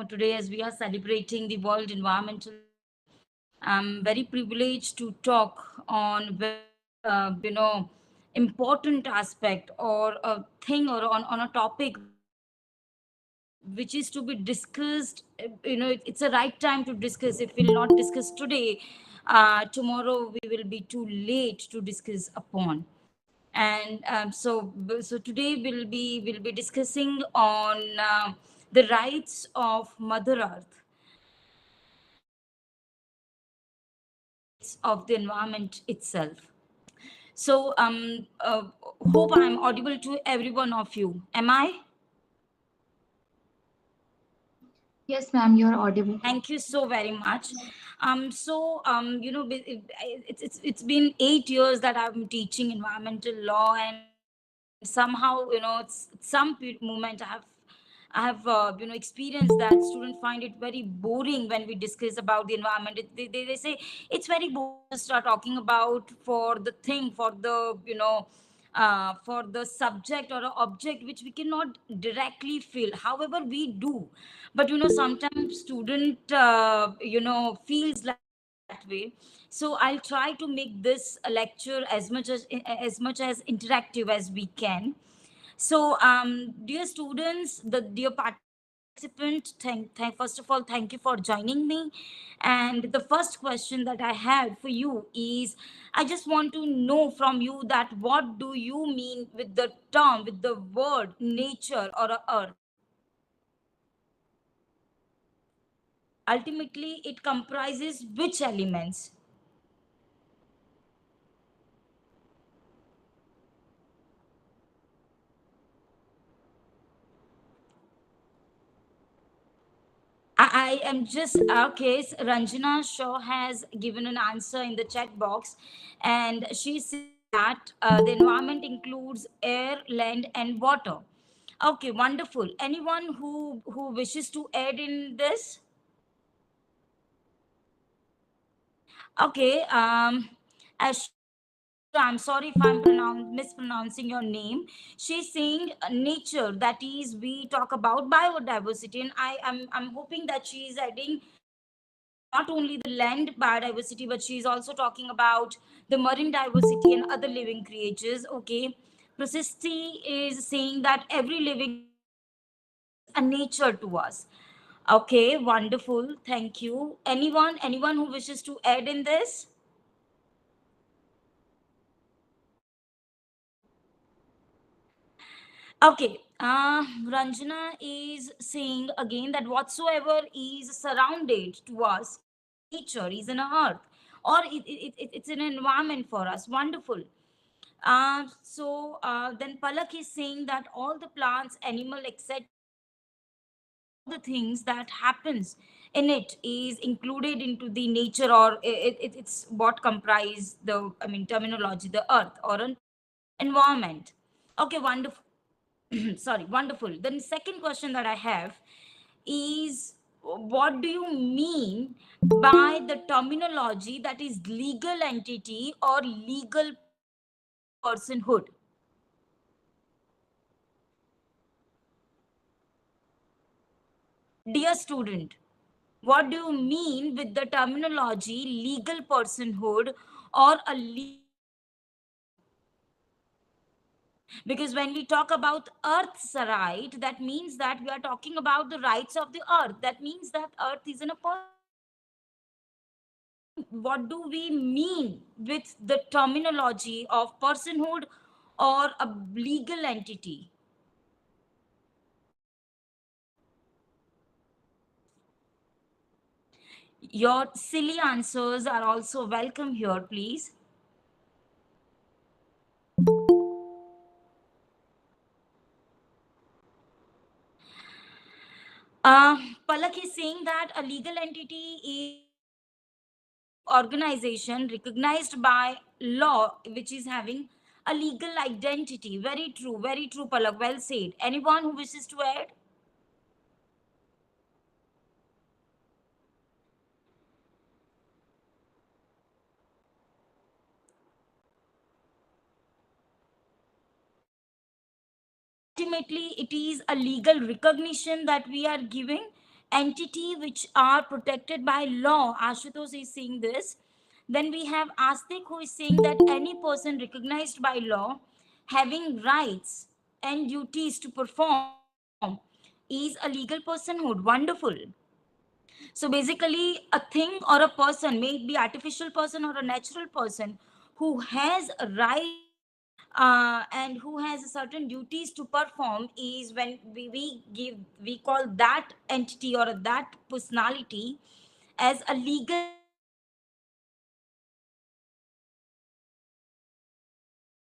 today as we are celebrating the World Environmental Day, I'm very privileged to talk on very, important aspect or a thing or on a topic which is to be discussed. It's a right time to discuss. If we'll not discuss today, tomorrow we will be too late to discuss upon. And so today we'll be discussing on the rights of Mother Earth, rights of the environment itself. So hope I'm audible to every one of you. Am I? Yes, ma'am, you're audible. Thank you so very much. It's been 8 years that I'm teaching environmental law, and somehow, it's some moment I have experienced that students find it very boring when we discuss about the environment. They say it's very boring. We just are talking about for the thing, for the subject or a object which we cannot directly feel. However, we do, but sometimes student feels like that way. So I'll try to make this a lecture as much as interactive as we can. So, dear students, the dear participant, first of all, thank you for joining me. And the first question that I have for you is, I just want to know from you that what do you mean with the term, with the word nature or a earth? Ultimately, it comprises which elements? I am just okay. Ranjana Shaw has given an answer in the chat box, and she says that the environment includes air, land, and water. Okay, wonderful. Anyone who wishes to add in this? Okay. As I'm sorry if I'm mispronouncing your name. She's saying nature. That is, we talk about biodiversity, and I'm hoping that she's adding not only the land biodiversity, but she's also talking about the marine diversity and other living creatures. Okay, Prasisti is saying that every living is a nature to us. Okay, wonderful. Thank you. Anyone who wishes to add in this? Okay. Ranjana is saying again that whatsoever is surrounded to us, nature is an earth, or it's an environment for us. Wonderful. Then Palak is saying that all the plants, animal, etc., all the things that happens in it is included into the nature, or it's what comprise the, I mean, terminology, the earth or an environment. Okay, wonderful. Sorry, wonderful. Then second question that I have is, what do you mean by the terminology that is legal entity or legal personhood? Dear student, what do you mean with the terminology legal personhood or a legal? Because when we talk about earth's right, that means that we are talking about the rights of the earth. That means that earth is in a person. What do we mean with the terminology of personhood or a legal entity? Your silly answers are also welcome here, please. Palak is saying that a legal entity is organization recognized by law which is having a legal identity. Very true, Palak. Well said. Anyone who wishes to add? ultimately it is a legal recognition that we are giving entity which are protected by law. Ashutosh is saying this. Then we have Astik who is saying that any person recognized by law having rights and duties to perform is a legal personhood. Wonderful. So basically, a thing or a person, may it be artificial person or a natural person, who has rights and who has certain duties to perform, is when we call that entity or that personality as a legal person.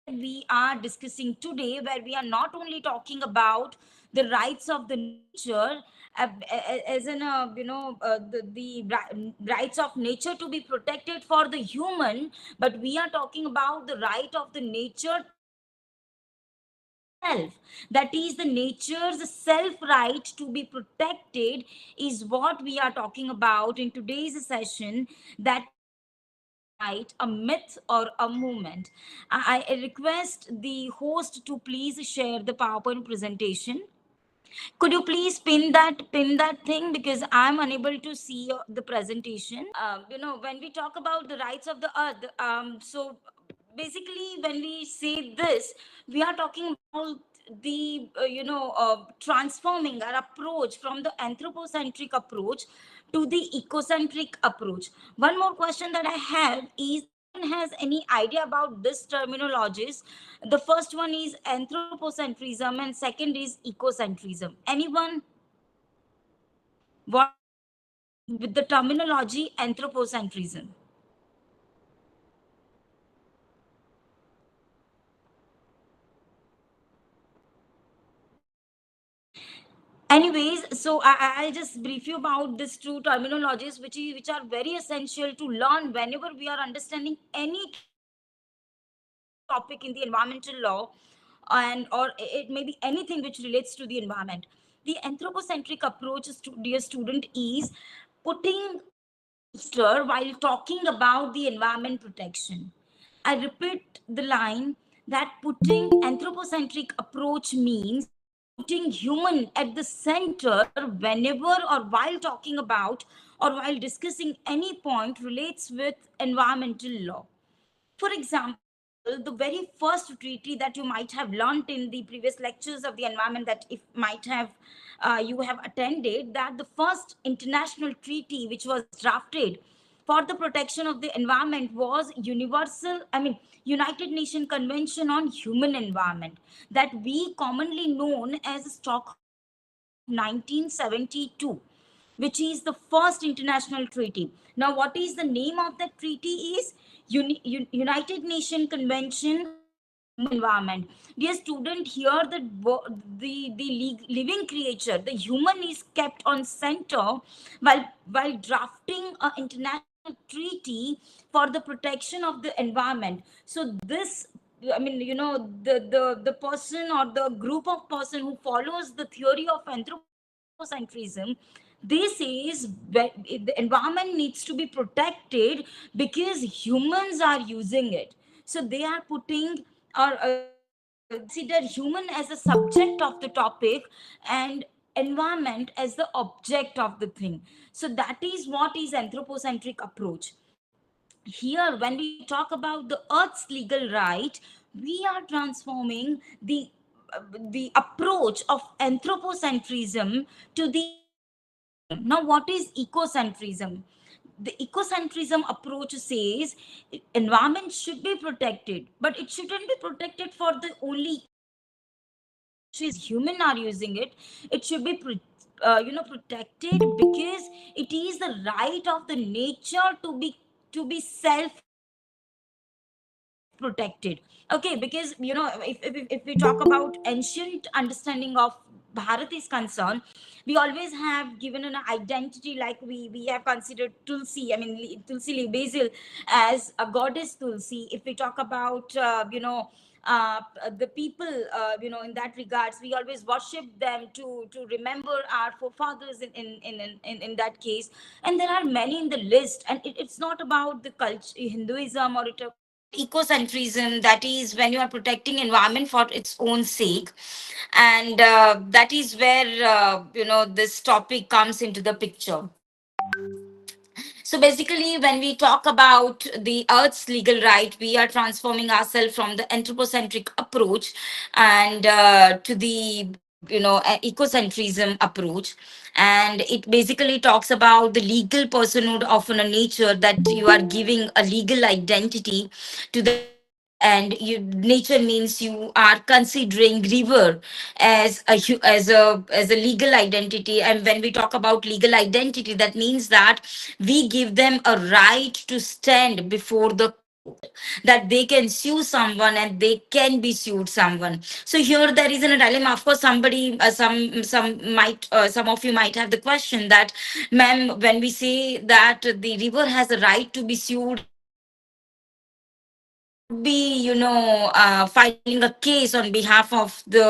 And that is where we are discussing today, where we are not only talking about the rights of the nature, as in the rights of nature to be protected for the human, but we are talking about the right of the nature to itself. That is the nature's self right to be protected, is what we are talking about in today's session. That is self right, a myth or a movement. I request the host to please share the PowerPoint presentation. Could you please pin that thing, because I'm unable to see the presentation. When we talk about the rights of the earth, so basically when we say this, we are talking about the transforming our approach from the anthropocentric approach to the ecocentric approach. One more question that I have is, anyone has any idea about this terminologies? The first one is anthropocentrism and second is ecocentrism. Anyone? What do you mean with the terminology anthropocentrism? Anyways, so I'll just brief you about these two terminologies, which are very essential to learn whenever we are understanding any topic in the environmental law, and or it may be anything which relates to the environment. The anthropocentric approach, dear student, is putting a booster while talking about the environment protection. I repeat the line, that putting anthropocentric approach means putting human at the center whenever or while talking about or while discussing any point relates with environmental law. For example, the very first treaty that you might have learnt in the previous lectures of the environment, that if might have you have attended, that the first international treaty which was drafted for the protection of the environment was United Nations Convention on Human Environment, that we commonly known as Stockholm Treaty of 1972, which is the first international treaty. Now, what is the name of that treaty? Is United Nations Convention on Human Environment. Dear student, here the living creature, the human, is kept on center while drafting an international treaty for the protection of the environment. So this, the person or the group of person who follows the theory of anthropocentrism, this is the environment needs to be protected because humans are using it. So they are putting, or they consider human as a subject of the topic and environment as the object of the thing. So that is what is anthropocentric approach. Here when we talk about the earth's legal right, we are transforming the approach of anthropocentrism to the ecocentrism. Now, what is ecocentrism? The ecocentrism approach says environment should be protected, but it shouldn't be protected for the only use which is human are using it. It should be protected because it is the right of the nature to be self protected. Okay, because if we talk about ancient understanding of Bharat is concerned, we always have given an identity, like we have considered Tulsi, Tulsi basil, as a goddess Tulsi. If we talk about the people, in that regards, we always worship them to remember our forefathers in that case. And there are many in the list, and it's not about the culture Hinduism, or it ecocentrism, that is when you are protecting environment for its own sake. And that is where this topic comes into the picture. So basically, when we talk about the Earth's legal right, we are transforming ourselves from the anthropocentric approach and to the ecocentrism approach. And it basically talks about the legal personhood of a nature, that you are giving a legal identity to the nature. And nature means you are considering river as as a legal identity. And when we talk about legal identity, that means that we give them a right to stand before the court, that they can sue someone and they can be sued someone. So here there is a dilemma. Of course, somebody some of you might have the question that, ma'am, when we say that the river has a right to be sued, we would be filing a case on behalf of the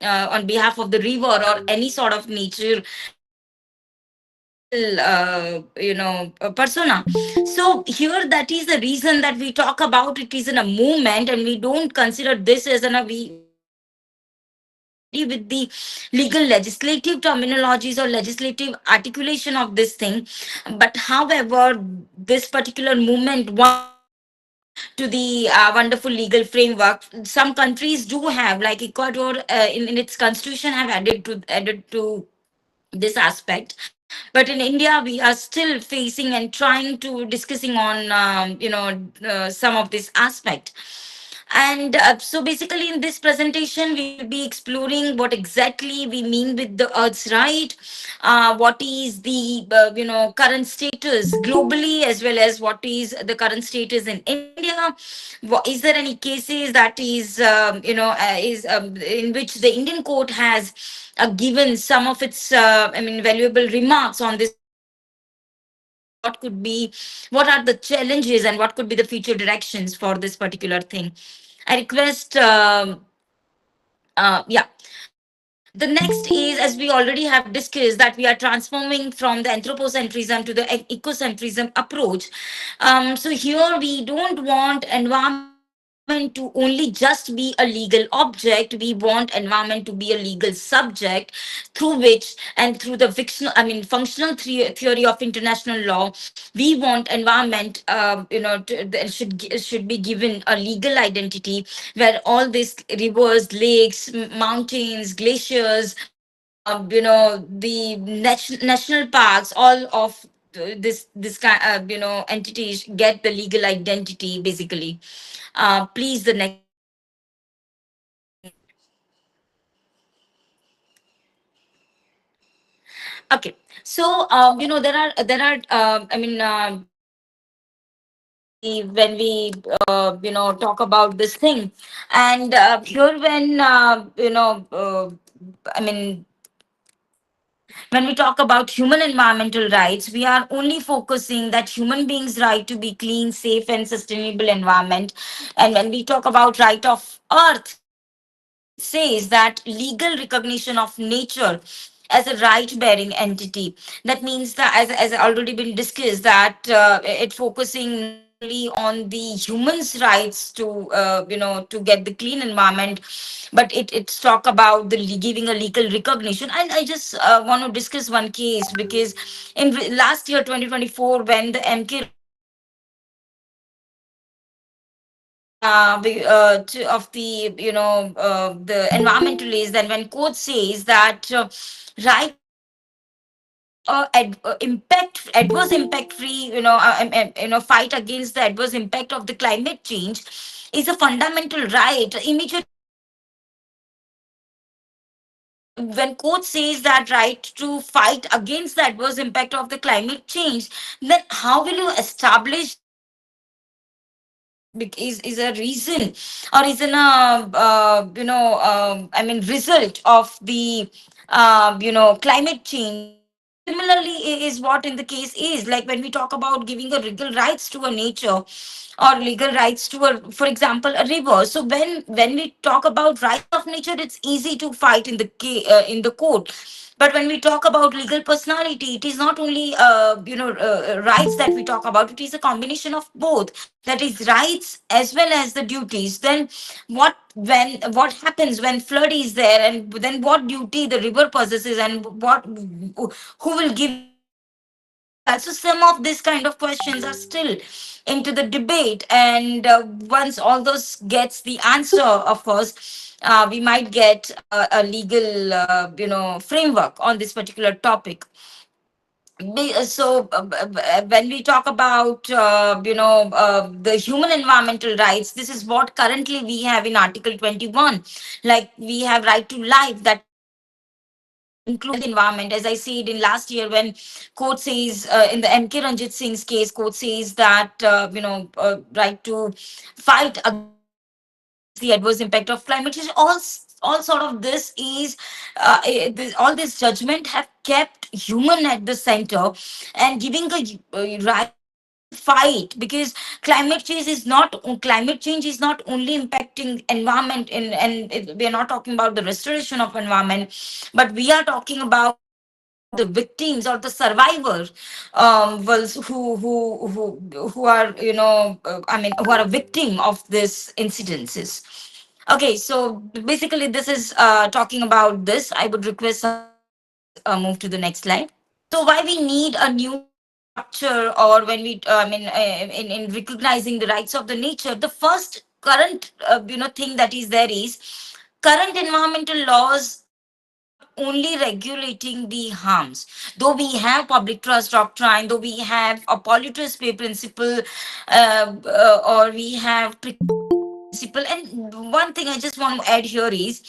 on behalf of the river or any sort of nature natural persona. So here, that is the reason that we talk about it is in a movement, and we don't consider this as we are not ready with the legal legislative terminologies or legislative articulation of this thing. But however, this particular movement wants to add to the wonderful legal framework. Some countries do have, like Ecuador, in its constitution, have added to this aspect. But in India, we are still facing and trying to discussing on some of this aspect. And so basically, in this presentation, we will be exploring what exactly we mean with the Earth's right, what is the current status globally, as well as what is the current status in India. Is there any cases that is in which the Indian court has given some of its valuable remarks on this particular thing, and what are the challenges and what could be the future directions for this particular thing. I request yeah. The next is, as we already have discussed, that we are transforming from the anthropocentrism to the ecocentrism approach. So here we don't want environment to only just be a legal object. We want environment to be a legal subject, through which, and through the functional theory of international law, we want environment, should be given a legal identity, where all these rivers, lakes, mountains, glaciers, the national parks, all of this kind entities get the legal identity basically. Please, the next slide. Okay, so when we talk about this thing, and here when I mean when we talk about human environmental rights, we are only focusing that human beings right to be clean, safe and sustainable environment. And when we talk about right of earth, it says that legal recognition of nature as a right bearing entity. That means that, as already been discussed, that it focusing not only on the humans rights to to get the clean environment, but it's talk about the giving a legal recognition. And I just want to discuss one case, because in last year 2024, when the MK Rao of the the environmentalists, and when court says that right to impact adverse impact free fight against the adverse impact of the climate change is a fundamental right. Immediately when court says that right to fight against the adverse impact of the climate change, then how will you establish that is a reason, or is an result of the climate change? Similarly, is what in the case is like when we talk about giving a legal rights to a nature or legal rights to a, for example, a river. So when we talk about rights of nature, it's easy to fight in the in the court. But when we talk about legal personality, it is not only rights that we talk about. It is a combination of both. That is rights as well as the duties. Then what happens when flood is there, and then what duty the river possesses, and what who will give the water to all that. So some of these kind of questions are still into the debate, and once all those gets the answer, of course, we might get a legal framework on this particular topic. When we talk about the human environmental rights, this is what currently we have in article 21. Like we have right to life, that include the environment. As I said in last year, when court says in the MK Ranjit Singh's case, court says that right to fight against the adverse impact of climate change. All sort of this is all this judgment have kept human at the center, and giving a right to fight, because climate change is not only impacting environment we are not talking about the restoration of environment, but we are talking about the victims or the survivors, who are who are a victim of this incidences. Okay, so basically this is talking about this. I would request Samir to please move to the next slide. So why we need a new structure, or when we in recognizing the rights of the nature, the first current thing that is there is current environmental laws are not only regulating the harms. Though we have public trust doctrine, though we have a polluters pay principle, or we have principle. And one thing I just want to add here is,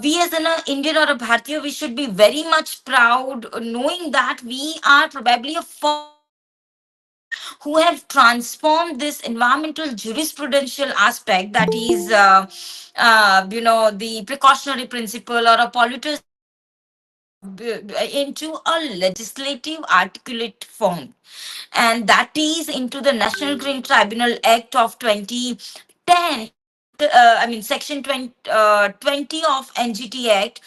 we as an Indian or a Bharatiya, we should be very much proud knowing that we are probably a first country who have transformed this environmental jurisprudential aspect, that is the precautionary principle or a polluter's pay principle, into a legislative articulate form, and that is into the National Green Tribunal Act of 2010, section 20 of NGT Act,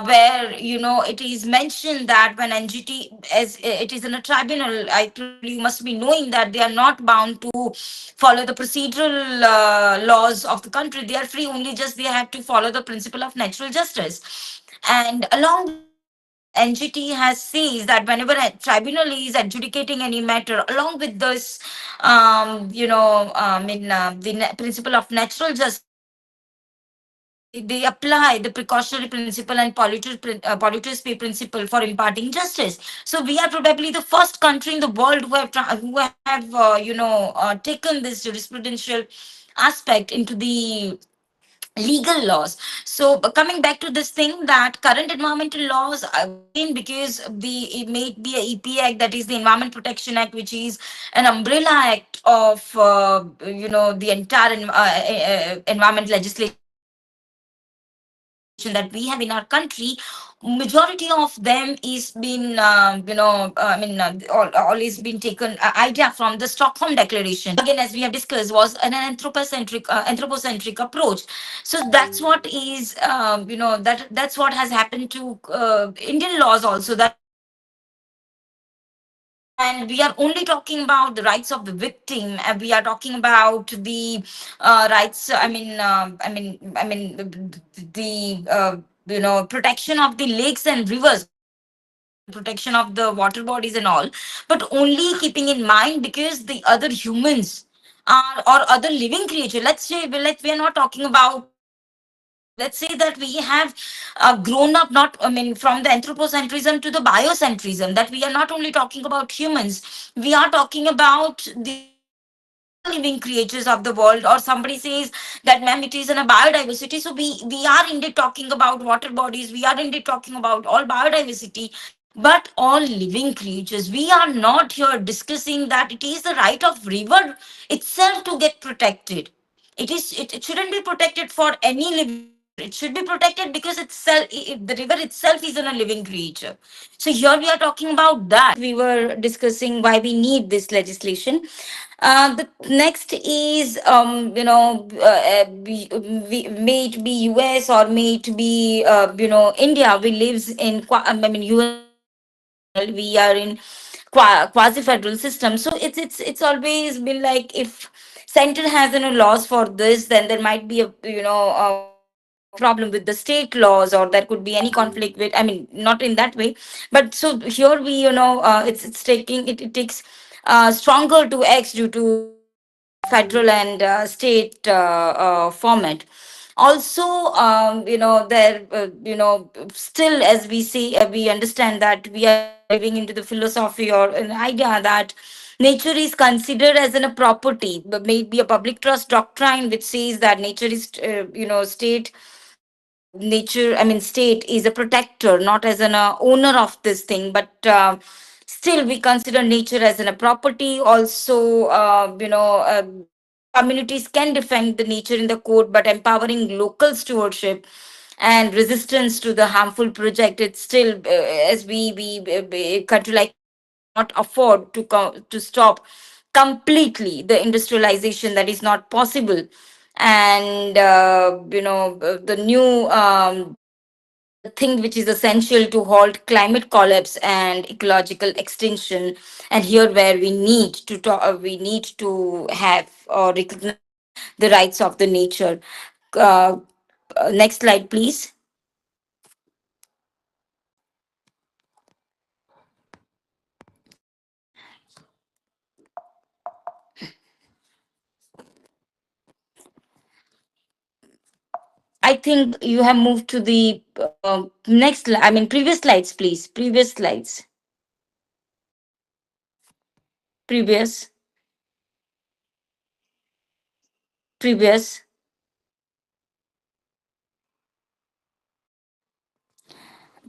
where it is mentioned that when NGT, as it is in a tribunal, I probably you must be knowing that they are not bound to follow the procedural laws of the country. They are free, only just they have to follow the principle of natural justice. And along with this, NGT has says that whenever a tribunal is adjudicating any matter, along with this, principle of natural justice, they apply the precautionary principle and polluters pay principle for imparting justice. So we are probably the first country in the world who have taken this jurisprudential aspect into the legal laws. So coming back to this thing, that current environmental laws, again, because it may be a EP Act, that is the Environment Protection Act, which is an umbrella act of the entire environment legislation that we have in our country. Majority of them is been always been taken idea from the Stockholm Declaration. Again, as we have discussed, was an anthropocentric approach. So that's what is that's what has happened to Indian laws also, that we are recognizing the rights, and we are only talking about the rights of the victim, and we are talking about the rights, protection of the lakes and rivers, protection of the water bodies and all, but only keeping in mind because the other humans are, or other living creature, let's say, we are not talking about let's say that we have grown up, not from the anthropocentrism to the biocentrism, that we are not only talking about humans, we are talking about the all living creatures of the world. Or somebody says that, ma'am, it is in a biodiversity, so we are indeed talking about water bodies, we are indeed talking about all biodiversity, but all living creatures. We are not here discussing that it is the right of river itself to get protected. It shouldn't be protected for any living creature. It should be protected because itself, the river itself is a living creature. So here we are talking about that. We were discussing why we need this legislation. The next is, may it be US or may it be, India. We lives in, US is constitutional. We are in quasi federal system. So it's always been like, if center has any laws for this, then there might be a problem with the state laws, or there could be any conflict with, I mean, not in that way, but so here we, it takes stronger to X due to federal and state format. Also, there, still, as we see, we understand that we are living into the philosophy or an idea that nature is considered as a property, but maybe a public trust doctrine which says that nature is, state, nature, I mean, state is a protector, not as an owner of this thing, but still we consider nature as a property. Also, communities can defend the nature in the court, but empowering local stewardship and resistance to the harmful project, it's still, as country like India cannot afford to to stop completely the industrialization. That is not possible. And the new, the thing which is essential to halt climate collapse and ecological extinction. And here where we need to talk, we need to have or recognize the rights of the nature. uh, Next slide, please. I think you have moved to the I mean, previous slides, please. Previous slides. Previous. Previous.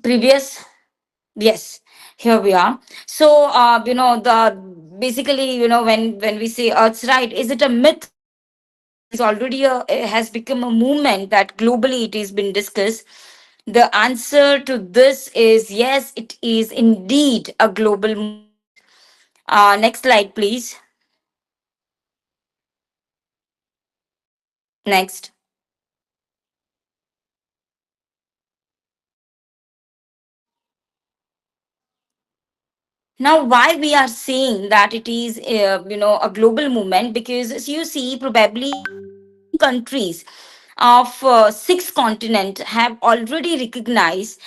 Previous. Yes, here we are. So, the basically, when we say Earth's right, is it a myth, or it is already it has become a movement that globally it has been discussed? The answer to this is yes, it is indeed a global movement. Next slide, please. Next. Now, why we are saying that it is, a global movement? Because as you see, probably countries of six continent have already recognized,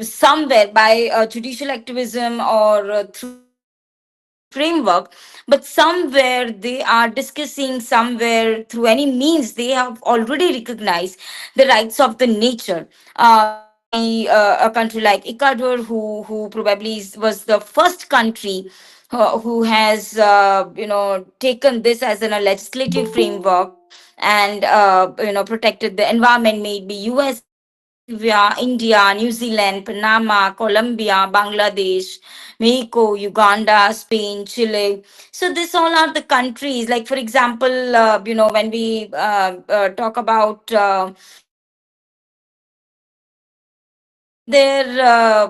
somewhere by judicial activism or through legislative framework, but somewhere they are discussing, somewhere through any means they have already recognized the rights of the nature. Maybe a country like Ecuador, who probably was the first country who has, taken this as a legislative framework and protected the environment. Maybe USA, Bolivia, India, New Zealand, Panama, Colombia, Bangladesh, Mexico, Uganda, Spain, Chile. So these all are the countries. Like, for example, when we talk about their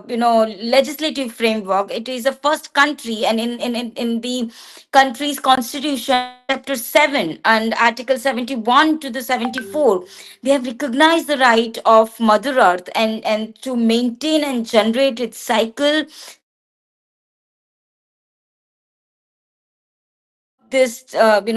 legislative framework, it is the first country, and in the country's constitution, chapter 7 and article 71 to the 74, they have recognized the right of mother earth and to maintain and generate its cycle. What this,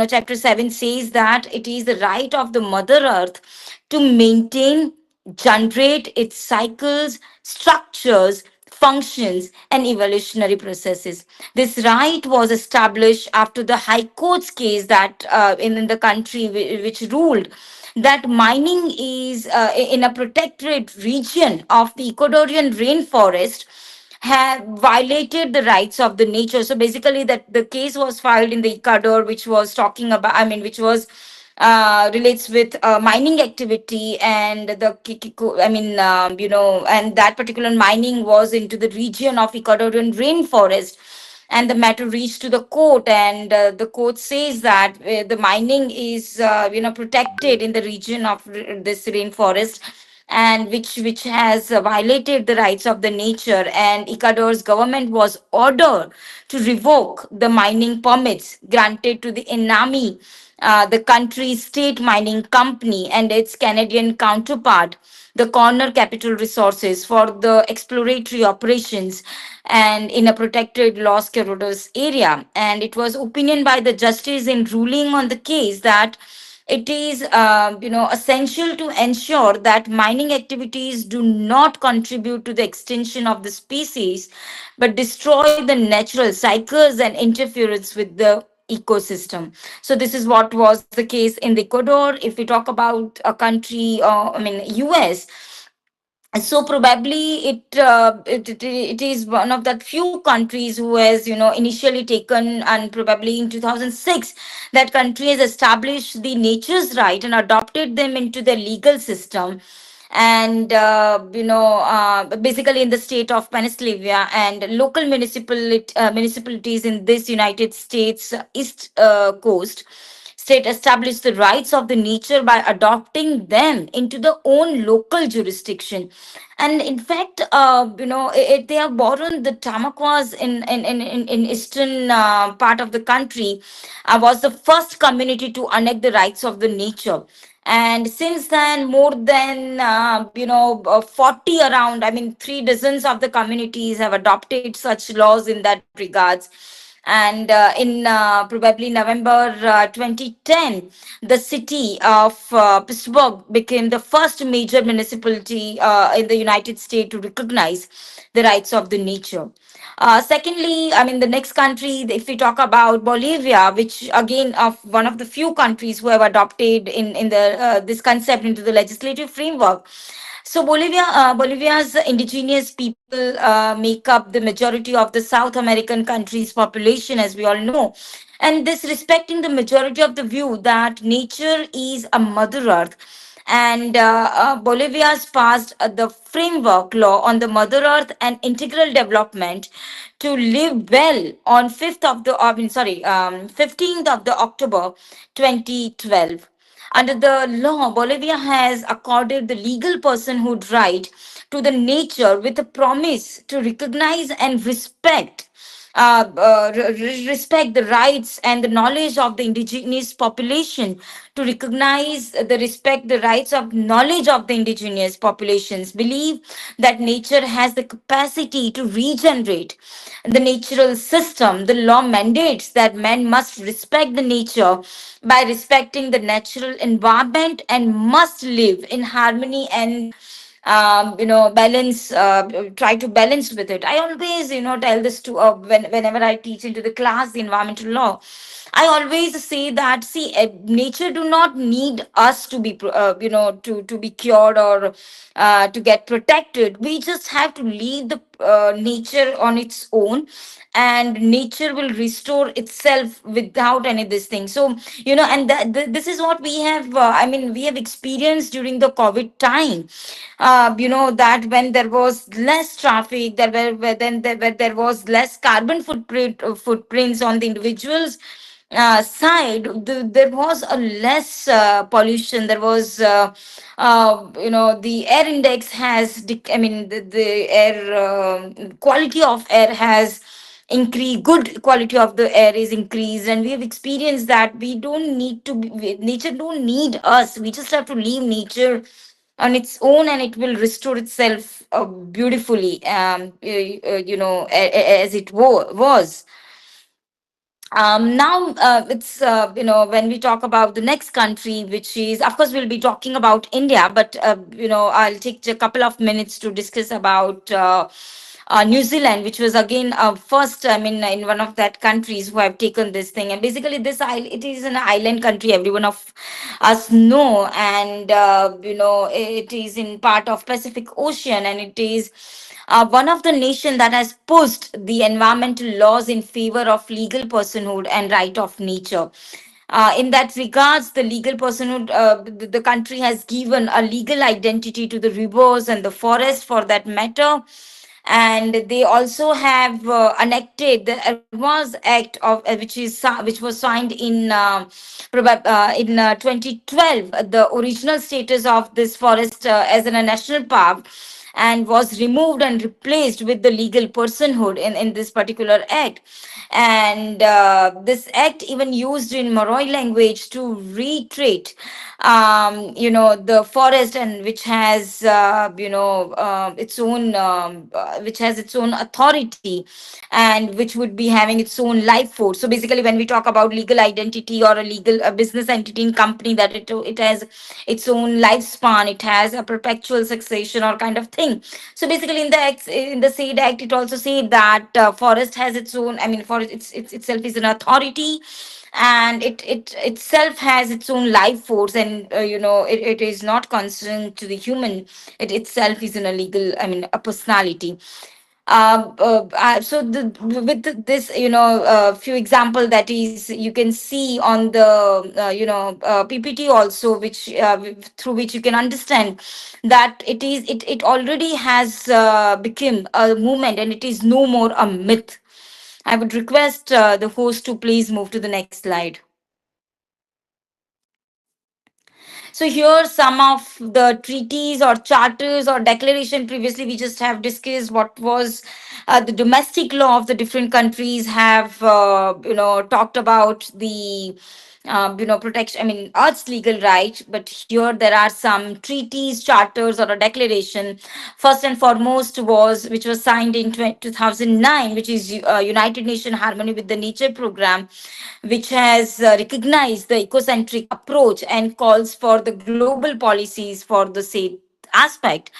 chapter 7 says that it is the right of the mother earth to maintain, generate its cycles, structures, functions, and evolutionary processes. This right was established after the High Court's case that, in the country, which ruled that mining is in a protected region of the Ecuadorian rainforest have violated the rights of the nature. So basically, that the case was filed in the Ecuador, which was talking about, I mean, which was relates with mining activity and the Kikiko, I mean, and that particular mining was into the region of Ecuadorian rainforest. and the matter reached to the court, and the court says that the mining is protected in the region of this rainforest, and which has violated the rights of the nature, and Ecuador's government was ordered to revoke the mining permits granted to the Enami, the country's state mining company, and its Canadian counterpart, the Corner Capital Resources, for the exploratory operations and in a protected Los Corredores area. And it was opinion by the justice in ruling on the case that it is essential to ensure that mining activities do not contribute to the extinction of the species but destroy the natural cycles and interference with the ecosystem. So this is what was the case in the Ecuador. If we talk about a country, US, so probably it is one of the few countries who has initially taken, and probably in 2006 that country has established the nature's right and adopted them into their legal system. And basically in the state of Pennsylvania, and local municipalities in this United States east coast state established the rights of the nature by adopting them into the own local jurisdiction. And in fact, they have borrowed the Tamaquas in eastern part of the country, was the first community to annex the rights of the nature. And since then, more than 40, around, I mean, three dozens of the communities have adopted such laws in that regards. And in probably November 2010, the city of Pittsburgh became the first major municipality in the United States to recognize the rights of the nature. Secondly, I mean, the next country, if we talk about Bolivia, which again of one of the few countries who have adopted in the this concept into the legislative framework. So Bolivia's indigenous people make up the majority of the South American country's population, as we all know. And this respecting the majority of the view that nature is a mother earth. And Bolivia's passed the framework law on the mother earth and integral development to live well on 5th of the, I mean, sorry, 15th of the October 2012. Under the law, Bolivia has accorded the legal personhood right to the nature with a promise to recognize and respect the rights and the knowledge of the indigenous population, to recognize the respect the rights of knowledge of the indigenous populations, believe that nature has the capacity to regenerate the natural system. The law mandates that men must respect the nature by respecting the natural environment and must live in harmony and balance, try to balance with it. I always tell this to whenever I teach into the class the environmental law. I always say that, see, nature do not need us to be to be cured or to get protected. We just have to leave the nature on its own, and nature will restore itself without any of this thing. So and this is what we have, we have experienced during the COVID time. That when there was less traffic, there was less carbon footprints on the individuals side. There was a less pollution. There was the air index has the air quality of air has increased. Good quality of the air is increased, and we have experienced that we don't need to nature don't need us. We just have to leave nature on its own, and it will restore itself beautifully, as it was. Now it's when we talk about the next country, which is, of course, we'll be talking about India, but I'll take a couple of minutes to discuss about New Zealand, which was again first, in one of that countries who have taken this thing. And basically it is an island country, everyone of us know. And it is in part of Pacific Ocean, and it is one of the nation that has pushed the environmental laws in favor of legal personhood and right of nature. In that regards, the legal personhood, the country has given a legal identity to the rivers and the forest, for that matter. And they also have enacted the Advance Act of which was signed in in 2012. The original status of this forest as a national park, and was removed and replaced with the legal personhood in this particular act. And this act even used in Moroi language to reiterate, the forest, and which has, its own, which has its own authority, and which would be having its own life force. So basically, when we talk about legal identity or a legal a business entity in company, that it has its own lifespan, it has a perpetual succession or kind of thing. So basically, in the said act, it also said that forest has its own. I mean, forest it's itself is an authority, and it itself has its own life force, and it is not concerned to the human. It itself is in a legal. I mean, a personality. So this, few example that is you can see on the PPT also, which through which you can understand that it already has become a movement, and it is no more a myth. I would request the host to please move to the next slide. So here some of the treaties or charters or declaration. Previously we just have discussed what was the domestic law of the different countries have talked about the protection, I mean, Earth's legal right. But here there are some treaties, charters, or a declaration. First and foremost was which was signed in 2009, which is United Nations Harmony with the Nature program, which has recognized the ecocentric approach and calls for the global policies for the same aspect.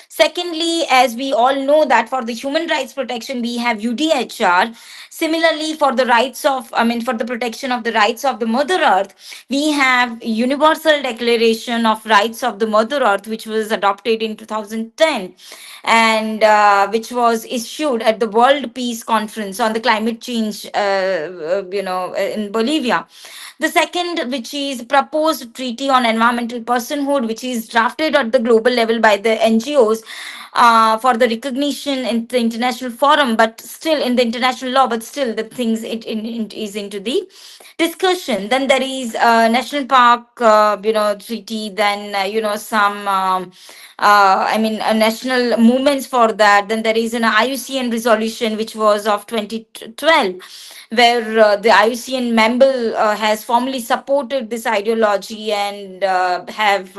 Secondly, as we all know that for the human rights protection, we have UDHR. Similarly, for the rights of, I mean, for the protection of the rights of the Mother Earth, we have Universal Declaration of Rights of the Mother Earth, which was adopted in 2010, and which was issued at the World Peace Conference on the climate change, in Bolivia. The second, which is proposed treaty on environmental personhood, which is drafted at the global level by the NGOs for the recognition in the international forum, but still in the international law, but still the things it is into the discussion. Then there is national park, treaty. Then some. I mean, national movements for that. Then there is an IUCN resolution which was of 2012, where the IUCN member has formally supported this ideology and have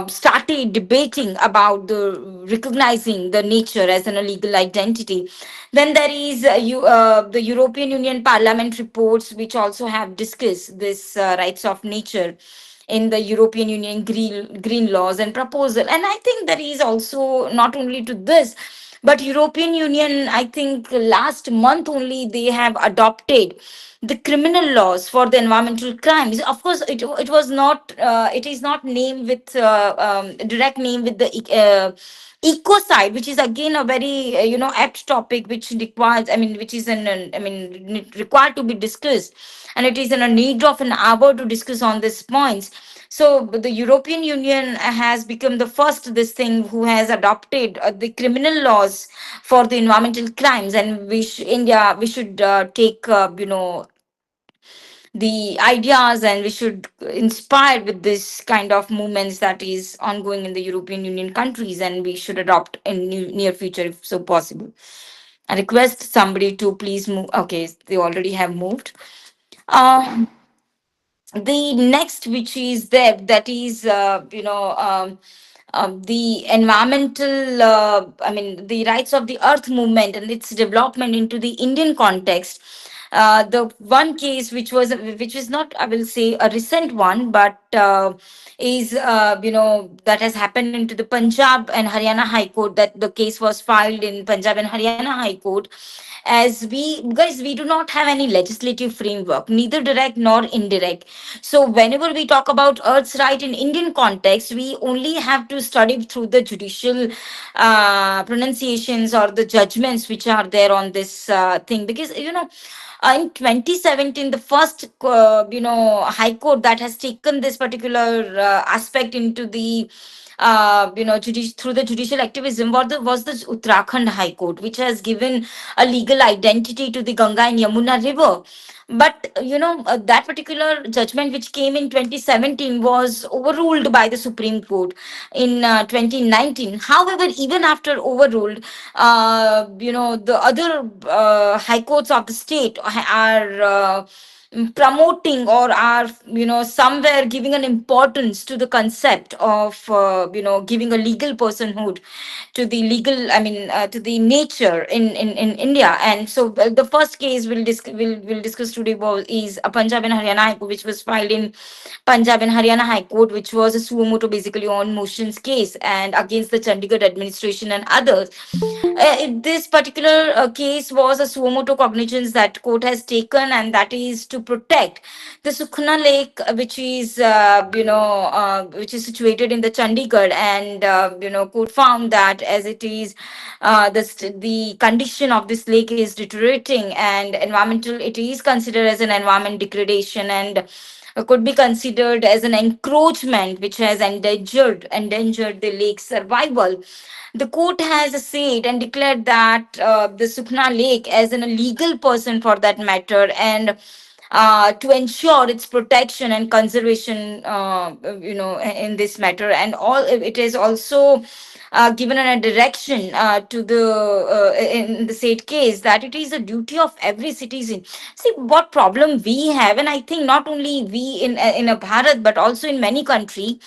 started debating about the recognizing the nature as an illegal identity. Then there is the European Union Parliament reports, which also have discussed this rights of nature in the European Union green laws and proposal. And I think there is also not only to this, but European Union, I think last month only they have adopted the criminal laws for the environmental crimes. Of course, it was not it is not named with direct name with the ecocide, which is again a very apt topic, which requires, I mean, which is required to be discussed, and it is in a need of an hour to discuss on these points. So the European Union has become the first this thing who has adopted the criminal laws for the environmental crimes, and India, we should take the ideas, and we should inspire with this kind of movements that is ongoing in the European Union countries, and we should adopt in near future if so possible. I request somebody to please move. Okay, they already have moved. uh, the next, which is there, that is the environmental, I mean, the rights of the earth movement and its development into the Indian context. The one case which is not, I will say, a recent one, but is that has happened into the Punjab and Haryana High Court. That the case was filed in Punjab and Haryana High Court, as we do not have any legislative framework, neither direct nor indirect. So whenever we talk about earth's right in Indian context, we only have to study through the judicial pronunciations or the judgments which are there on this thing. Because in 2017, the first high court that has taken this particular aspect into the through the judicial activism was the Uttarakhand High Court, which has given a legal identity to the Ganga and Yamuna River. But that particular judgment, which came in 2017, was overruled by the Supreme Court in 2019. However, even after overruled, the other high courts of the state are promoting, or are somewhere giving an importance to the concept of giving a legal personhood to the legal, to the nature in India. And so, well, the first case we'll discuss today is a Punjab and Haryana High Court, which was filed in Punjab and Haryana High Court, which was a suo motu basically on motions case and against the Chandigarh administration and others. This particular case was a suo motu cognizance that court has taken, and that is to protect the Sukhna Lake, which is situated in the Chandigarh. And court found that as it is, the condition of this lake is deteriorating, and environmental, it is considered as an environment degradation, and could be considered as an encroachment which has endangered the lake's survival. The court has said and declared that the Sukhna Lake, as an illegal person for that matter, and to ensure its protection and conservation, in this matter, and all, it is also given a direction to the in the said case, that it is a duty of every citizen. See what problem we have, and I think not only we in a Bharat, but also in many countries,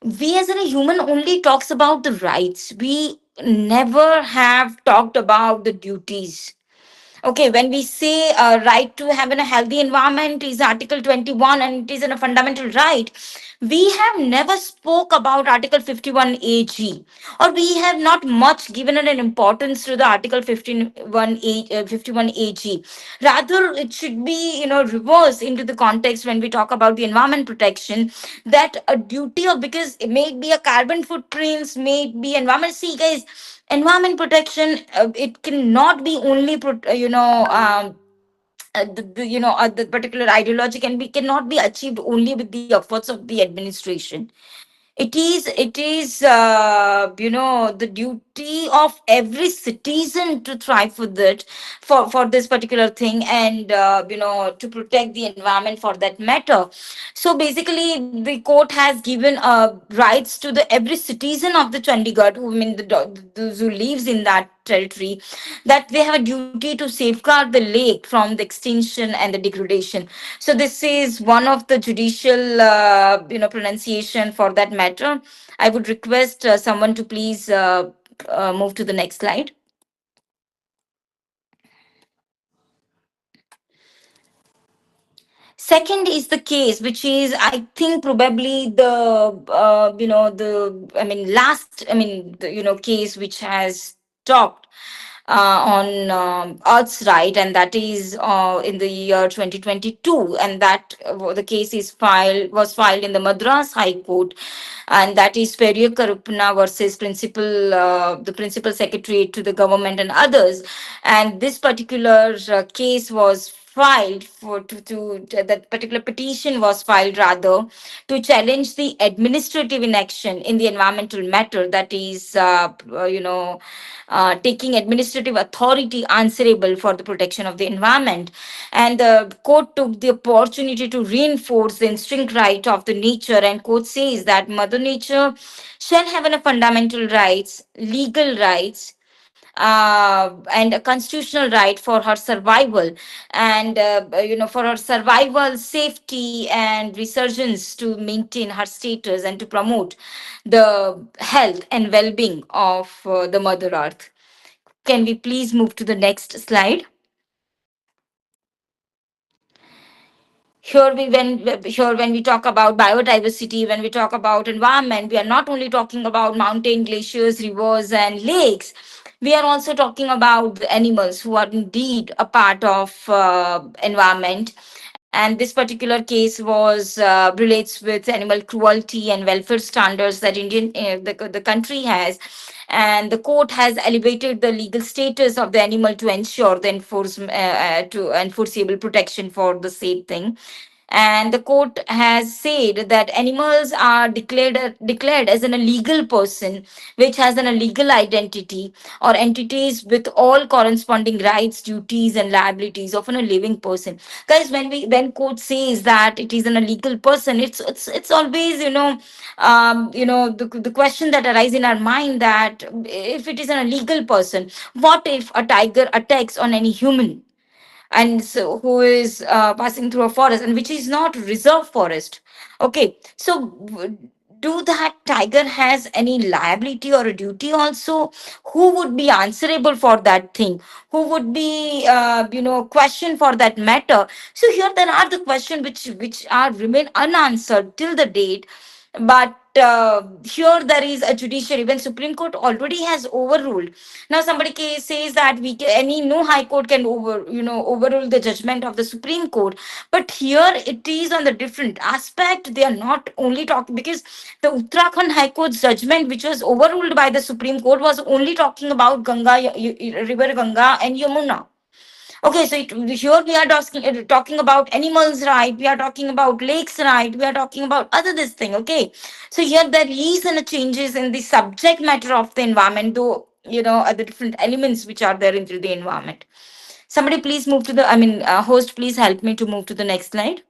we as a human only talks about the rights. We never have talked about the duties. Okay, when we say right to have a healthy environment is Article 21, and it is a fundamental right, we have never spoke about Article 51 AG, or we have not much given it an importance to the Article 51 AG. Rather, it should be reversed into the context when we talk about the environment protection, that a duty of, because it may be a carbon footprints, may be environment. See, guys, environment protection, it cannot be only the particular ideology cannot be achieved only with the efforts of the administration. It is the duty of every citizen to try for that, for this particular thing, and to protect the environment for that matter. So basically the court has given rights to the every citizen of the Chandigarh, who, those who lives in that territory, that they have a duty to safeguard the lake from the extinction and the degradation. So this is one of the judicial pronunciation for that matter. I would request someone to please move to the next slide. Second is the case, which is, I think, probably the last, case which has talked on Earth's right, and that is in the year 2022, and that the case was filed in the Madras High Court, and that is Ferrier Karupna versus the principal secretary to the government and others. And this particular case was filed that particular petition was filed, rather, to challenge the administrative inaction in the environmental matter, that is taking administrative authority answerable for the protection of the environment. And the court took the opportunity to reinforce the instinct right of the nature, and court says that mother nature shall have a fundamental rights, legal rights, and a constitutional right for her survival, and for her survival, safety, and resurgence, to maintain her status and to promote the health and well-being of the mother earth. Can we please move to the next slide? When we talk about biodiversity, when we talk about environment, we are not only talking about mountain, glaciers, rivers, and lakes. We are also talking about the animals, who are indeed a part of environment. And this particular case was relates with animal cruelty and welfare standards that the country has. And the court has elevated the legal status of the animal to ensure the enforceable protection for the same thing. And the court has said that animals are declared as an illegal person which has an illegal identity or entities with all corresponding rights, duties, and liabilities of a living person. Guys, when court says that it is an illegal person, it's always, the question that arises in our mind, that if it is an illegal person, what if a tiger attacks on any human, and so who is passing through a forest, and which is not reserve forest? Okay, so do that tiger has any liability or a duty also? Who would be answerable for that thing? Who would be questioned for that matter? So here there are the question which are remain unanswered till the date. But here there is a judiciary, when Supreme Court already has overruled. Now somebody says that any no high court can overrule the judgment of the Supreme Court. But here it is on the different aspect. They are not only talking, because the Uttarakhand High Court's judgment, which was overruled by the Supreme Court, was only talking about river Ganga and Yamuna. Okay, so here we are talking about animals' right, we are talking about lakes' right, we are talking about other this thing. Okay, so here there is a changes in the subject matter of the environment, though other different elements which are there into the environment. Somebody please move to the, host, please help me to move to the next slide.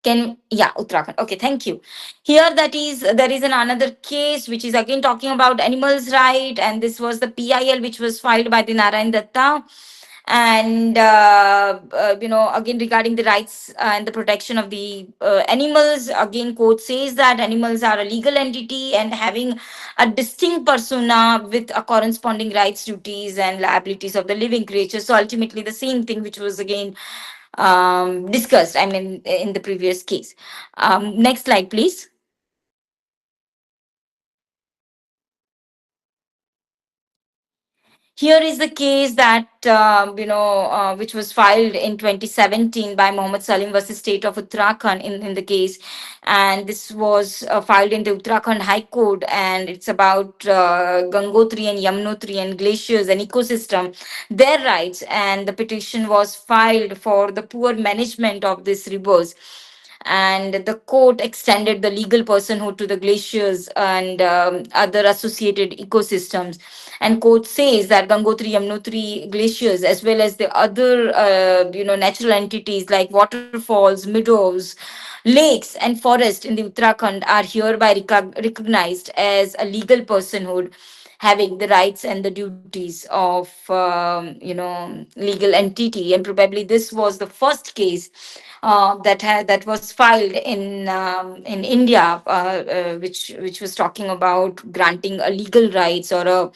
Can, yeah, Uttarakhand. Okay, thank you. Here that is there is another case which is again talking about animals' right, and this was the PIL which was filed by the Narayan Datta, and again regarding the rights and the protection of the animals. Again, court says that animals are a legal entity and having a distinct persona with a corresponding rights, duties, and liabilities of the living creatures. So ultimately, the same thing which was again discussed, in the previous case. Next slide, please. Here is the case that which was filed in 2017 by Mohammed Salim versus State of Uttarakhand in the case, and this was filed in the Uttarakhand High Court, and it's about Gangotri and Yamunotri and glaciers and ecosystem, their rights, and the petition was filed for the poor management of these rivers, and the court extended the legal personhood to the glaciers and other associated ecosystems. And court says that Gangotri, Yamunotri glaciers, as well as the other natural entities like waterfalls, meadows, lakes, and forests in the Uttarakhand are hereby recognized as a legal personhood, having the rights and the duties of legal entity. And probably this was the first case that was filed in India, which was talking about granting a legal rights or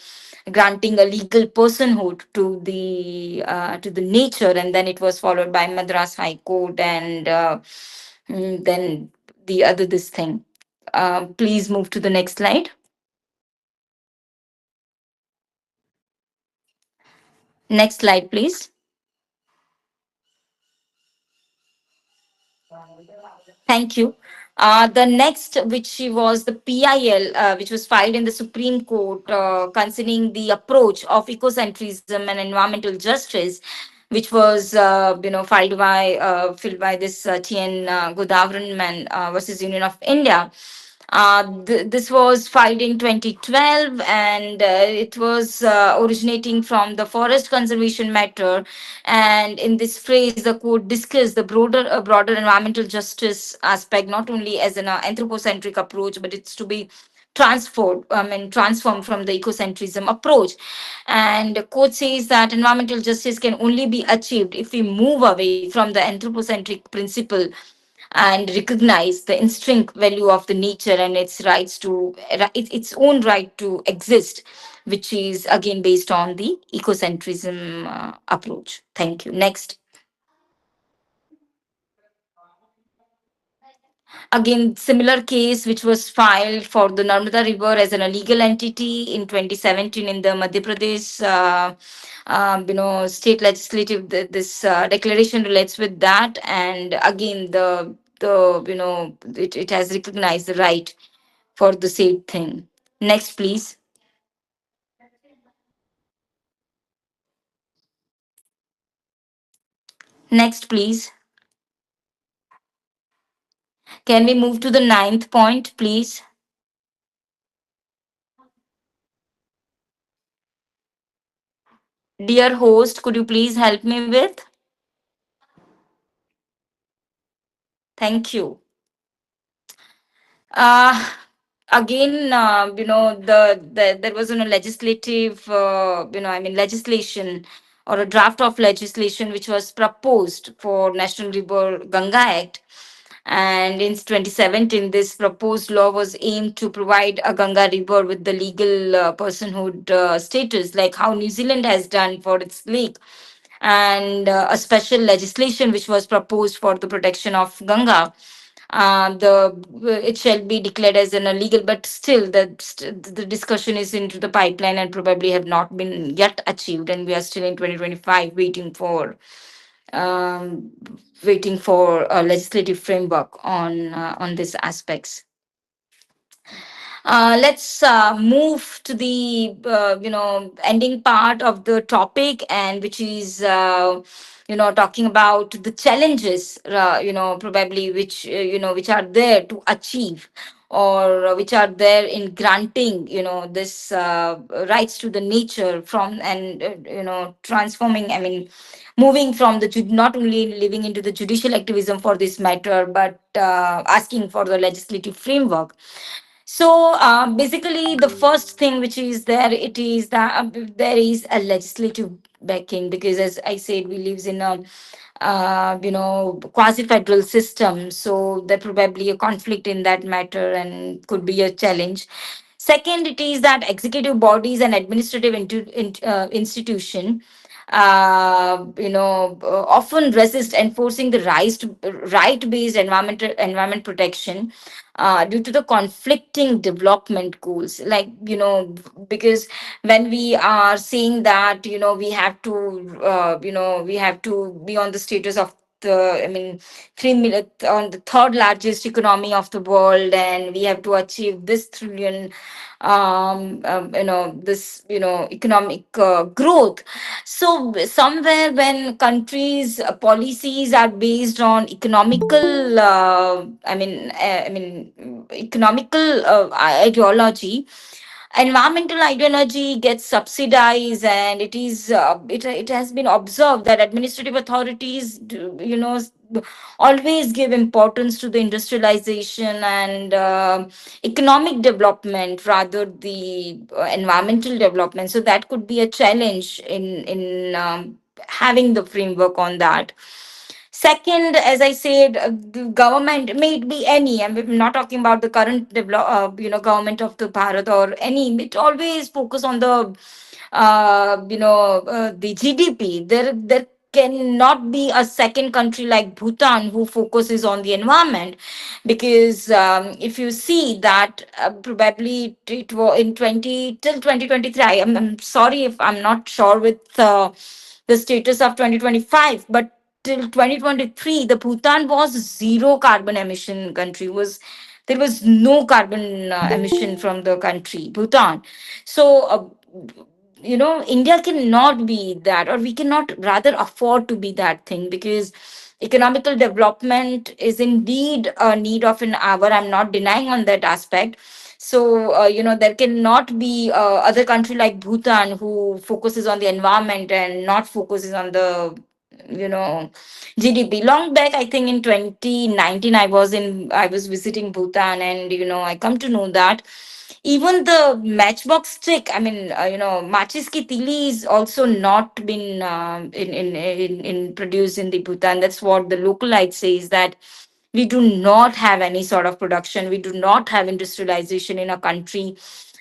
granting a legal personhood to the nature. And then it was followed by Madras High Court, and then the other this thing. Please move to the next slide. Next slide, please. Thank you. The next, which was the PIL, which was filed in the Supreme Court concerning the approach of ecocentrism and environmental justice, which was filed by this TN Godavaran versus Union of India. This was filed in 2012, and it was originating from the forest conservation matter. And in this phrase, the court discussed the broader environmental justice aspect, not only as an anthropocentric approach, but it's to be transformed from the ecocentrism approach. And the court says that environmental justice can only be achieved if we move away from the anthropocentric principle and recognize the intrinsic value of the nature and its rights to its own right to exist, which is again based on the ecocentrism approach. Thank you. Next. Again, similar case which was filed for the Narmada River as an illegal entity in 2017 in the Madhya Pradesh state legislative. This declaration relates with that, and again it has recognized the right for the same thing. Next, please. Next, please. Can we move to the ninth point, please? Dear host, could you please help me with? Thank you. Uh, Again, there was a legislative, legislation or a draft of legislation which was proposed for National River Ganga Act. And in 2017, this proposed law was aimed to provide a Ganga River with the legal personhood status, like how New Zealand has done for its lake, and a special legislation which was proposed for the protection of Ganga. The It shall be declared as an illegal, but still the discussion is into the pipeline and probably have not been yet achieved, and we are still in 2025 um, waiting for a legislative framework on these aspects. Let's move to the ending part of the topic, and which is talking about the challenges, probably which which are there to achieve, or which are there in granting this rights to the nature from, and transforming, I mean, moving from the not only living into the judicial activism for this matter, but asking for the legislative framework. So basically, the first thing which is there, it is that there is a legislative backing, because, as I said, we live in a quasi-federal system, so there probably a conflict in that matter and could be a challenge. Second, it is that executive bodies and administrative institution often resist enforcing the right-based environment protection due to the conflicting development goals. Like, because when we are saying that, we have to be on the status of the, I mean, 3 million, on the third largest economy of the world, and we have to achieve this trillion, this, economic growth. So somewhere, when countries' policies are based on economical, economical ideology, environmental ideology gets subsidized, and it has been observed that administrative authorities always give importance to the industrialization and economic development rather the environmental development. So that could be a challenge in having the framework on that. Second, as I said, the government may it be any. I'm not talking about the current government of the Bharat or any. It always focus on the GDP. There cannot be a second country like Bhutan who focuses on the environment, because if you see that probably it was in 20 till 2023. I'm sorry if I'm not sure with the status of 2025, but till 2023 the Bhutan was zero carbon emission country. Was There was no carbon emission from the country Bhutan. So India cannot be that, or we cannot rather afford to be that thing, because economical development is indeed a need of an hour. I'm not denying on that aspect. So there cannot be other country like Bhutan who focuses on the environment and not focuses on the you know GDP. Long back, I think in 2019, I was visiting Bhutan, and I come to know that even the matchbox stick, I mean, machis ki tili is also not been in produced in the Bhutan. That's what the localite says, that we do not have any sort of production. We do not have industrialization in a country.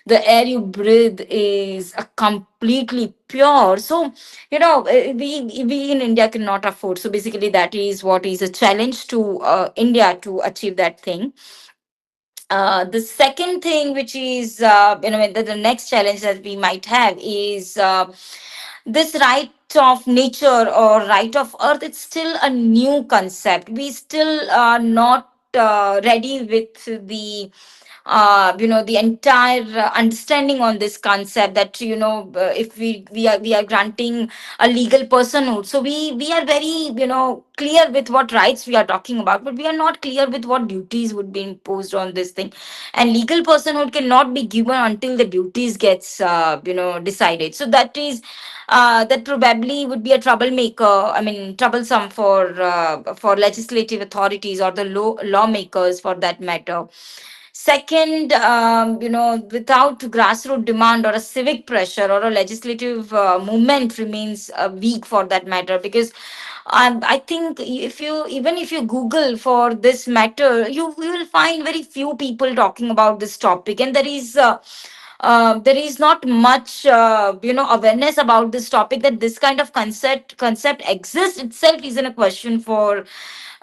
The air you breathe is a completely pure. So, we in India cannot afford. So basically, that is what is a challenge to India to achieve that thing. The second thing, which is the next challenge that we might have, is this right of nature or right of earth. It's still a new concept. We still are not ready with the entire understanding on this concept, that if we are granting a legal personhood, so we are very clear with what rights we are talking about, but we are not clear with what duties would be imposed on this thing. And legal personhood cannot be given until the duties gets decided. So that probably would be a troublemaker, I mean troublesome for legislative authorities or the lawmakers for that matter. Second, without grassroots demand or a civic pressure or a legislative movement remains weak for that matter. Because I think if you Google for this matter, you will find very few people talking about this topic, and there is not much awareness about this topic, that this kind of concept exists itself is in a question for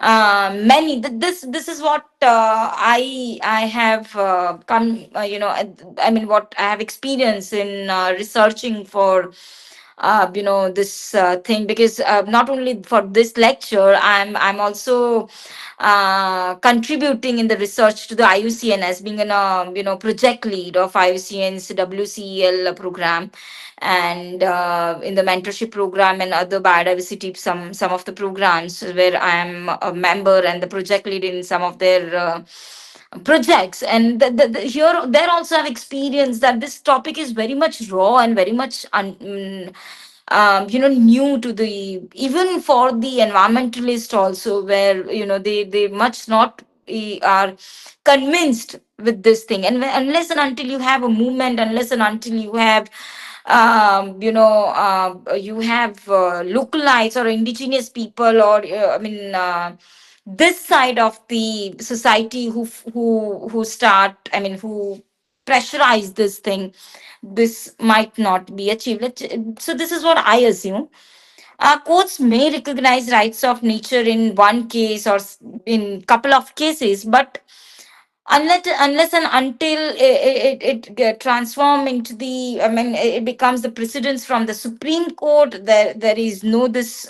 many. This is what I have come I mean what I have experienced in researching for this thing. Because not only for this lecture, I'm also contributing in the research to the IUCN, as being an project lead of IUCN's WCEL program, and in the mentorship program and other biodiversity, some of the programs where I am a member and the project lead in some of their projects. And here there also have experienced that this topic is very much raw and very much new to the, even for the environmentalist also, where they much not are convinced with this thing. And unless and until you have a movement, unless and until you have localized or indigenous people, or this side of the society who start, I mean who pressurize this thing, this might not be achieved. So this is what I assume. Courts may recognize rights of nature in one case or in couple of cases, but unless and until it get transform into the, I mean it becomes the precedence from the Supreme Court, there is no this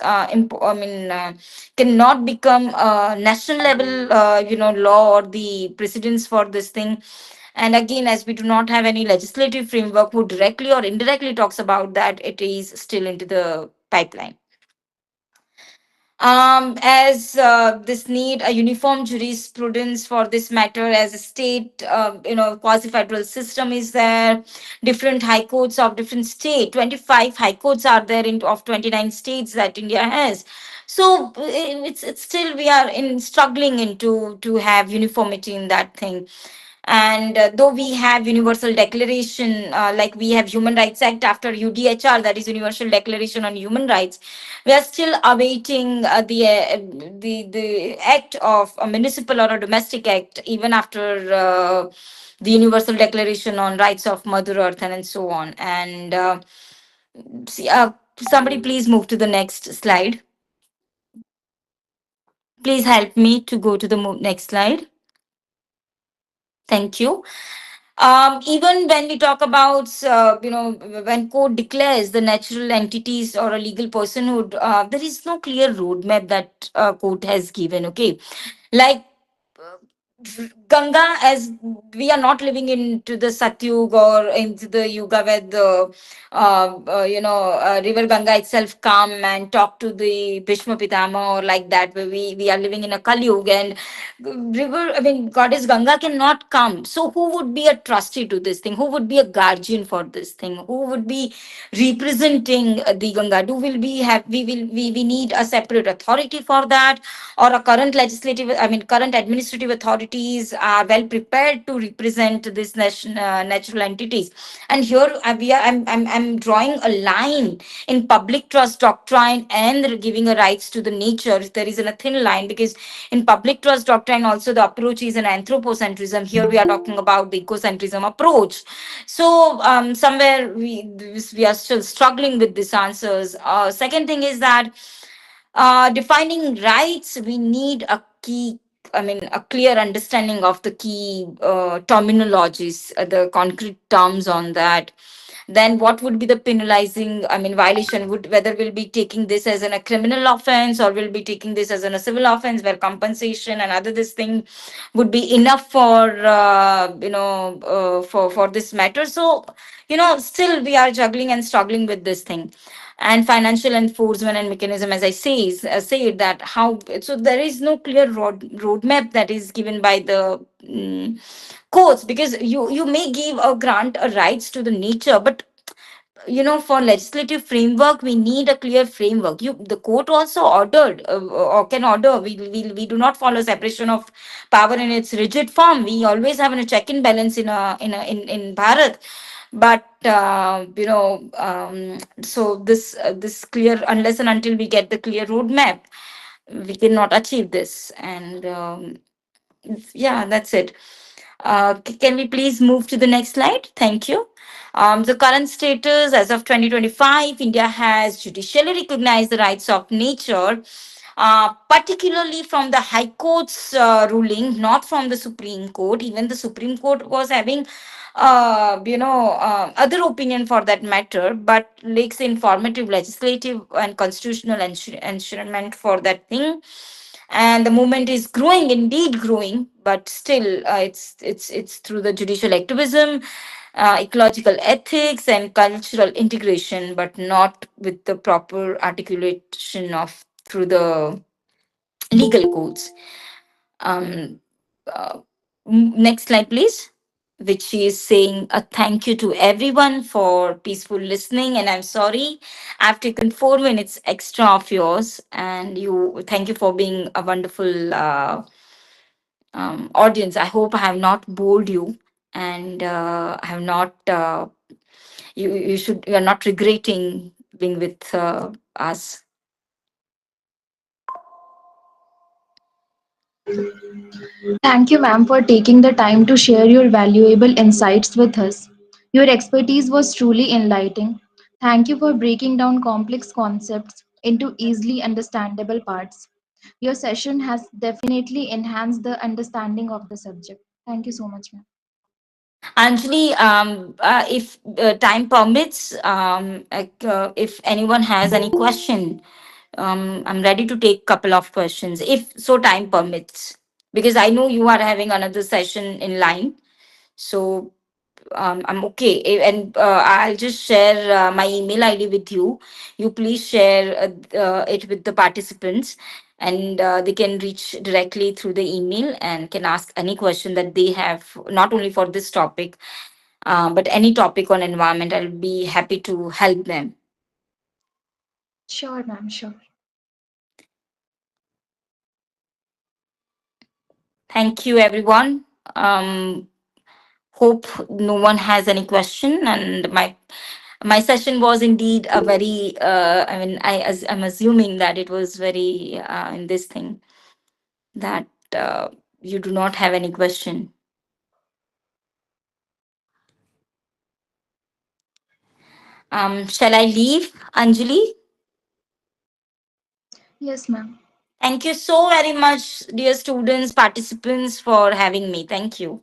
cannot become a national level law or the precedence for this thing. And again, as we do not have any legislative framework who directly or indirectly talks about that, it is still into the pipeline. As this need a uniform jurisprudence for this matter, as a state quasi-federal system is there, different high courts of different state, 25 high courts are there in of 29 states that India has. So it's still we are in struggling into to have uniformity in that thing. And though we have universal declaration, like we have Human Rights Act after UDHR, that is Universal Declaration on Human Rights, we are still awaiting the act of a municipal or a domestic act, even after the Universal Declaration on Rights of Mother Earth and so on. And see, somebody please move to the next slide. Please help me to go to the next slide. Thank you. Even when we talk about, when court declares the natural entities or a legal personhood, there is no clear roadmap that court has given. Okay, like Ganga, as we are not living into the Satyug or into the Yuga where the river Ganga itself come and talk to the Bhishma Pitama or like that, where we are living in a Kali Yuga, and river, I mean goddess Ganga cannot come. So who would be a trustee to this thing? Who would be a guardian for this thing? Who would be representing the Ganga? Do will we have we need a separate authority for that, or a current legislative, I mean current administrative authorities are well prepared to represent this natural entities? And here I'm drawing a line in public trust doctrine and giving a rights to the nature. There is a thin line, because in public trust doctrine also the approach is an anthropocentrism. Here we are talking about the ecocentrism approach. So somewhere we are still struggling with these answers. Second thing is that defining rights, we need a key, I mean, a clear understanding of the key terminologies, the concrete terms on that. then what would be the penalizing, I mean, violation? Would whether we'll be taking this as a criminal offense, or we'll be taking this as a civil offense, where compensation and other this thing would be enough for for this matter. So still we are juggling and struggling with this thing. And financial enforcement and mechanism, as I said, that how, so there is no clear roadmap that is given by the courts, because you may give a grant a rights to the nature, but for legislative framework we need a clear framework. The court also ordered, or can order. We do not follow separation of power in its rigid form. We always have a check and balance in Bharat. But so this clear, unless and until we get the clear roadmap, we cannot achieve this. And yeah, that's it. Can we please move to the next slide? Thank you. The current status as of 2025, India has judicially recognized the rights of nature, particularly from the High Court's ruling, not from the Supreme Court. Even the Supreme Court was having, other opinion for that matter, but lacks informative legislative and constitutional ensurement for that thing. And the movement is growing, indeed growing, but still it's through the judicial activism, ecological ethics and cultural integration, but not with the proper articulation of through the legal codes. um uh, Next slide please. Which is saying a thank you to everyone for peaceful listening, and I'm sorry I've taken 4 minutes extra of yours. And you, thank you for being a wonderful audience. I hope I have not bored you, and I have not you are not regretting being with us. Thank you, ma'am, for taking the time to share your valuable insights with us. Your expertise was truly enlightening. Thank you for breaking down complex concepts into easily understandable parts. Your session has definitely enhanced the understanding of the subject. Thank you so much, ma'am. Anjali, if time permits, if anyone has any question, I'm ready to take couple of questions if so time permits, because I know you are having another session in line. So I'm okay. And I'll just share my email ID with you. You please share it with the participants, and they can reach directly through the email and can ask any question that they have, not only for this topic, but any topic on environment. I'll be happy to help them. Sure, ma'am, sure. Thank you, everyone. Hope no one has any question. And my session was indeed a very. I mean, I'm assuming that it was very in this thing that you do not have any question. Shall I leave, Anjali? Yes, ma'am. Thank you so very much, dear students, participants, for having me. Thank you.